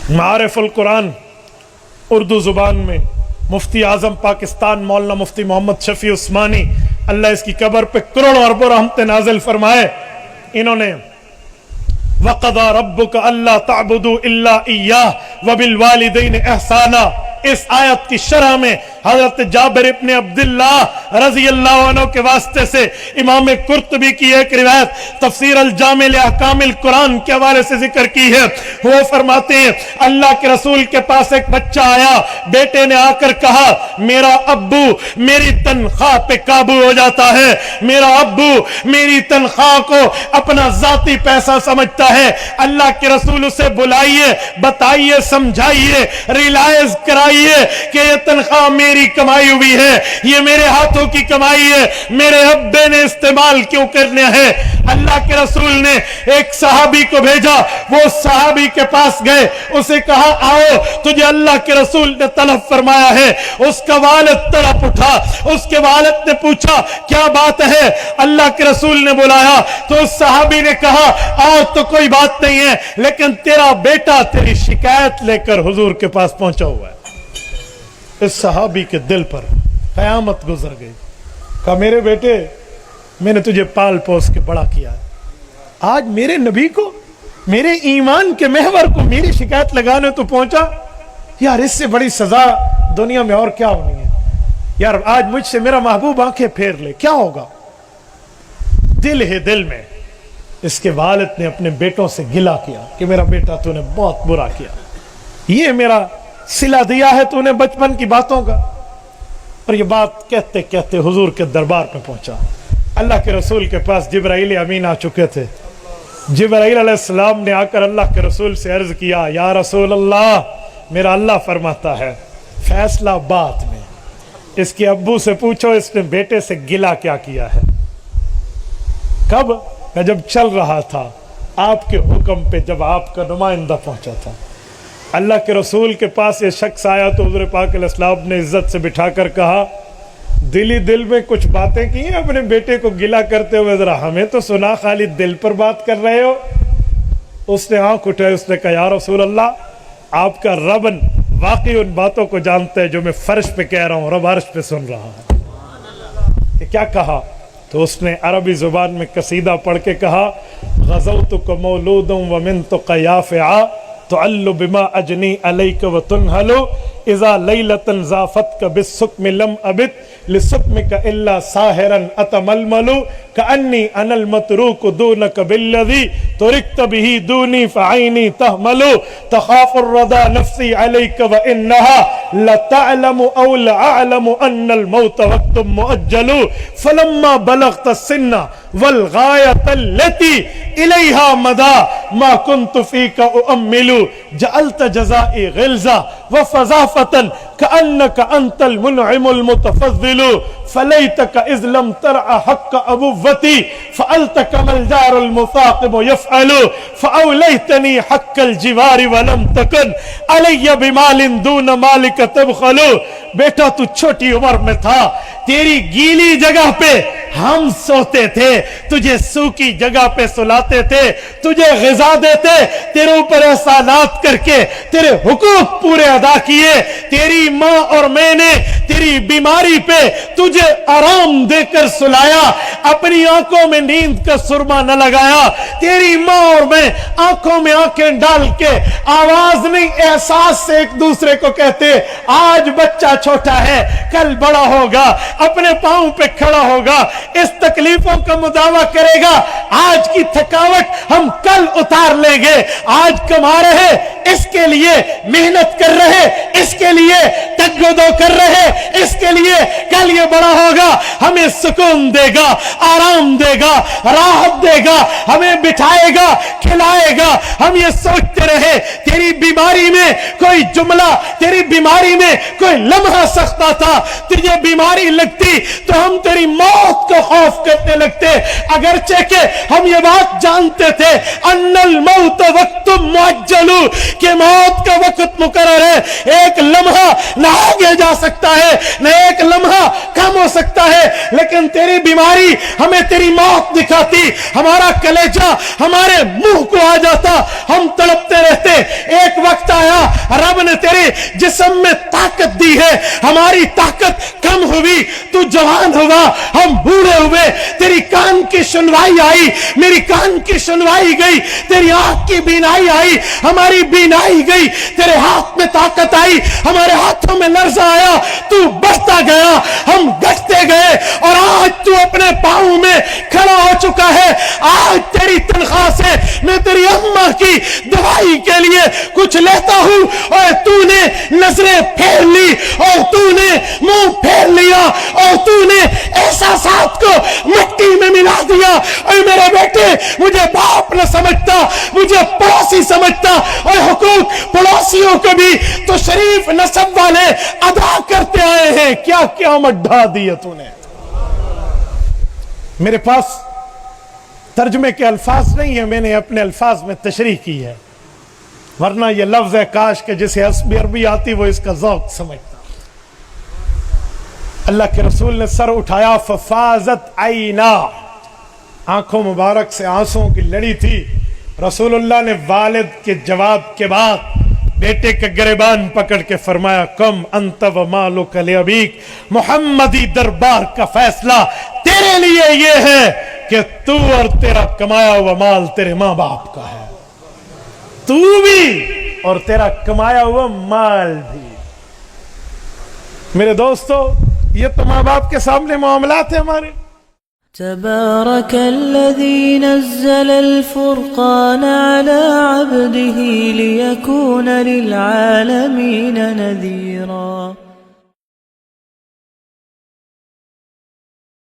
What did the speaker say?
معارف القرآن اردو زبان میں مفتی اعظم پاکستان مولانا مفتی محمد شفیع عثمانی اللہ اس کی قبر پہ کروڑوں اربوں رحمتیں نازل فرمائے، انہوں نے وَقَضَى رَبُّكَ أَلَّا تَعْبُدُوا إِلَّا إِيَّاهُ وَبِالْوَالِدَيْنِ إِحْسَانًا، اس آیت کی شرح میں حضرت جابر ابن عبداللہ رضی اللہ عنہ کے واسطے سے امام قرطبی کی ایک روایت تفسیر الجامع لأحکام القرآن کے حوالے سے ذکر کی ہے۔ وہ فرماتے ہیں اللہ کے رسول کے پاس ایک بچہ آیا، بیٹے نے آ کر کہا میرا ابو میری تنخواہ پہ قابو ہو جاتا ہے، میرا ابو میری تنخواہ کو اپنا ذاتی پیسہ سمجھتا ہے، اللہ کے رسول اسے بلائیے، بتائیے، سمجھائیے، ریلائز کرائیے کہ یہ تنخواہ میری کمائی ہوئی ہے، یہ میرے ہاتھوں کی کمائی ہے، میرے ابے نے استعمال کیوں کرنا ہے۔ اللہ کے رسول نے ایک صحابی کو بھیجا، وہ صحابی کے پاس گئے، اسے کہا آؤ تجھے اللہ کے رسول نے طلب فرمایا ہے۔ اس کا والد تڑپ اٹھا، اس کے والد نے پوچھا کیا بات ہے، اللہ کے رسول نے بلایا تو اس صحابی نے کہا اور تو کوئی بات نہیں ہے لیکن تیرا بیٹا تیری شکایت لے کر حضور کے پاس پہنچا ہوا ہے۔ اس صحابی کے دل پر قیامت گزر گئی، کہا میرے بیٹے میں نے تجھے پال پوس کے بڑا کیا ہے، آج میرے نبی کو، میرے ایمان کے محور کو میری شکایت لگانے تو پہنچا، یار اس سے بڑی سزا دنیا میں اور کیا ہونی ہے، یار آج مجھ سے میرا محبوب آنکھیں پھیر لے کیا ہوگا۔ دل ہی دل میں اس کے والد نے اپنے بیٹوں سے گلہ کیا کہ میرا بیٹا تو نے بہت برا کیا، یہ میرا صلہ دیا ہے تو نے بچپن کی باتوں کا۔ اور یہ بات کہتے کہتے حضور کے دربار میں پہنچا، اللہ کے رسول کے پاس جبرائیل امین آ چکے تھے۔ جبرائیل علیہ السلام نے آ کر اللہ کے رسول سے عرض کیا یا رسول اللہ میرا اللہ فرماتا ہے فیصلہ بات میں، اس کے ابو سے پوچھو اس نے بیٹے سے گلہ کیا کیا ہے۔ کب؟ جب چل رہا تھا آپ کے حکم پہ، جب آپ کا نمائندہ پہنچا تھا۔ اللہ کے رسول کے پاس یہ شخص آیا تو حضور پاک علیہ السلام نے عزت سے بٹھا کر کہا دلی دل میں کچھ باتیں کی ہیں اپنے بیٹے کو گلہ کرتے ہوئے، ذرا ہمیں تو سنا خالی دل پر بات کر رہے ہو۔ اس نے آنکھ اٹھائی، اس نے کہا یا رسول اللہ آپ کا رب واقعی ان باتوں کو جانتا ہے جو میں فرش پہ کہہ رہا ہوں، رب عرش پہ سن رہا ہے۔ کہ کیا کہا؟ تو اس نے عربی زبان میں قصیدہ پڑھ کے کہا غزوتک مولود ومنتک یافعا تعل بما اجنی علیک وتنہل اذا لیلۃ ضافتک بالسکم لم ابت لسکمک الا ساہرا اتململ کانی انا المتروک دونک بالذی ترکت به دونی فعینی تحمل تخاف الردى نفسی علیک وانہا لتعلم او لأعلم ان الموت وقت مؤجل فلما بلغت السن والغایت التي الیہا مدا ما كنت فیک اؤمل جعلت جزائی غلظہ وفضافة كأنك أنت المنعم المتفضل فليتك إذ لم ترع حق أبوتي فألتك ما الجار المثاقب يفعل فأوليتني حق الجوار ولم تكن علي بمال دون مالك تبخل۔ بیٹا تو چھوٹی عمر میں تھا، تیری گیلی جگہ پہ ہم سوتے تھے، تجھے سوکی جگہ پہ سلاتے تھے، تجھے غذا دیتے، تیرے اوپر احسانات کر کے تیرے حقوق پورے ادا کیے، تیری ماں اور میں نے تیری بیماری پہ تجھے آرام دے کر سلایا، اپنی آنکھوں میں نیند کا سرما نہ لگایا، تیری ماں اور میں آنکھوں میں آنکھیں ڈال کے آواز نہیں احساس سے ایک دوسرے کو کہتے آج بچہ چھوٹا ہے کل بڑا ہوگا، اپنے پاؤں پہ کھڑا ہوگا، اس تکلیفوں کا مداوع کرے گا، آج کی تھکاوٹ ہم کل اتار لیں گے، آج کما رہے اس کے لیے محنت کر رہے، اس کے لیے ٹگ و دو کر رہے، اس کے لیے کل یہ بڑا ہوگا، ہمیں سکون دے گا، آرام دے گا، راحت دے گا، ہمیں بٹھائے گا، کھلائے گا۔ ہم یہ سوچتے رہے تیری بیماری میں کوئی جملہ، تیری بیماری میں کوئی لمحہ سخت تھا، تجھے بیماری لگتی تو ہم تیری موت کو خوف کرنے لگتے، اگرچہ کہ ہم یہ بات جانتے تھے ان الموت وقت معجل، کہ موت کا وقت مقرر ہے، ایک لمحہ نہ آگے جا سکتا ہے نہ ایک لمحہ کم ہو سکتا ہے، لیکن تیری بیماری ہمیں تیری موت دکھاتی، ہمارا کلیجہ ہمارے منہ کو آ جاتا، ہم تڑپتے رہتے۔ ایک وقت آیا نے تیرے جسم میں طاقت دی ہے, ہماری طاقت کم ہوئی, تو جوان ہوا, ہم بوڑھے ہوئے, تیری کان کی سنوائی آئی, میری کان کی سنوائی گئی, تیری آنکھ کی بینائی آئی, ہماری بینائی گئی, تیرے ہاتھ میں طاقت آئی, ہمارے ہاتھوں میں لرزہ آیا, تو بڑھتا گیا, ہم گھٹتے گئے, اور آج تو اپنے پاؤں میں کھڑا ہو چکا ہے. آج تیری تنخواہ سے میں تیری اماں کی دوائی کے لیے کچھ لیتا ہوں, اور تو نے نظریں پھیر لی, اور تو نے منہ پھیر لیا, اور تو نے احساسات کو مٹی میں ملا دیا. اور میرے بیٹے, مجھے باپ نہ سمجھتا, مجھے پڑوسی سمجھتا, اور حقوق پڑوسیوں کو بھی تو شریف نسب والے ادا کرتے آئے ہیں. کیا قیامت ڈھا دی ہے تو نے. میرے پاس ترجمے کے الفاظ نہیں ہیں, میں نے اپنے الفاظ میں تشریح کی ہے, ورنہ یہ لفظ ہے کاش کہ جسے عربی آتی وہ اس کا ذوق سمجھتا. اللہ کے رسول نے سر اٹھایا, ففازت عینا, آنکھوں مبارک سے آنسوں کی لڑی تھی. رسول اللہ نے والد کے جواب کے بعد بیٹے کا گریبان پکڑ کے فرمایا, کم انت و مالک لابیک, محمدی دربار کا فیصلہ تیرے لیے یہ ہے کہ تو اور تیرا کمایا ہوا مال تیرے ماں باپ کا ہے, تو بھی اور تیرا کمایا ہوا مال بھی. میرے دوستو, یہ تو ماں باپ کے سامنے معاملات ہیں ہمارے. تبارك الذي نزل الفرقان على عبده ليكون للعالمين نذيرا.